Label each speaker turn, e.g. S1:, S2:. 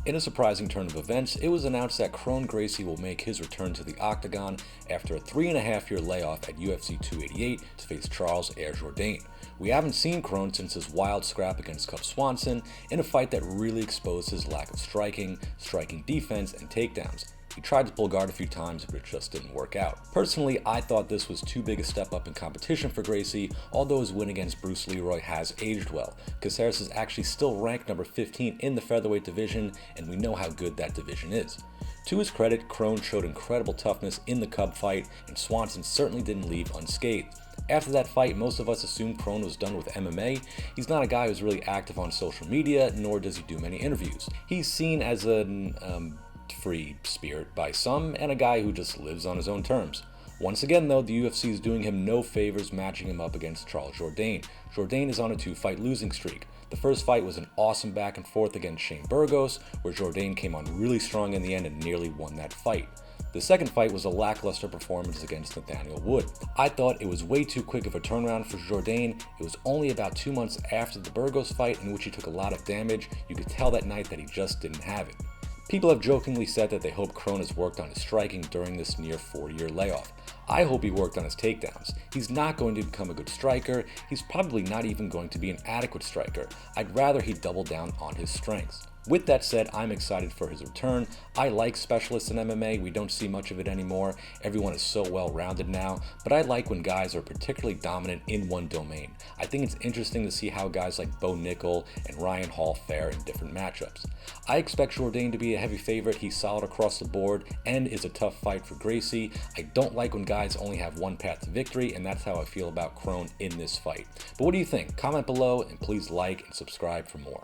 S1: In a surprising turn of events, it was announced that Kron Gracie will make his return to the octagon after a 3.5-year layoff at UFC 288 to face Charles Jourdain. We haven't seen Kron since his wild scrap against Cub Swanson in a fight that really exposed his lack of striking defense, and takedowns. He tried to pull guard a few times, but it just didn't work out. Personally, I thought this was too big a step up in competition for Gracie, although his win against Bruce Leroy has aged well. Caceres is actually still ranked number 15 in the featherweight division, and we know how good that division is. To his credit, Kron showed incredible toughness in the Cub fight, and Swanson certainly didn't leave unscathed. After that fight, most of us assumed Kron was done with MMA. He's not a guy who's really active on social media, nor does he do many interviews. He's seen as an free spirit by some, and a guy who just lives on his own terms. Once again though, the UFC is doing him no favors matching him up against Charles Jourdain. Jourdain is on a 2-fight losing streak. The first fight was an awesome back and forth against Shane Burgos, where Jourdain came on really strong in the end and nearly won that fight. The second fight was a lackluster performance against Nathaniel Wood. I thought it was way too quick of a turnaround for Jourdain. It was only about 2 months after the Burgos fight, in which he took a lot of damage. You could tell that night that he just didn't have it. People have jokingly said that they hope Kron has worked on his striking during this near 4-year layoff. I hope he worked on his takedowns. He's not going to become a good striker. He's probably not even going to be an adequate striker. I'd rather he double down on his strengths. With that said, I'm excited for his return. I like specialists in MMA. We don't see much of it anymore. Everyone is so well-rounded now, but I like when guys are particularly dominant in one domain. I think it's interesting to see how guys like Bo Nickel and Ryan Hall fare in different matchups. I expect Jourdain to be a heavy favorite. He's solid across the board and is a tough fight for Gracie. I don't like when guys only have one path to victory, and that's how I feel about Kron in this fight. But what do you think? Comment below, and please like and subscribe for more.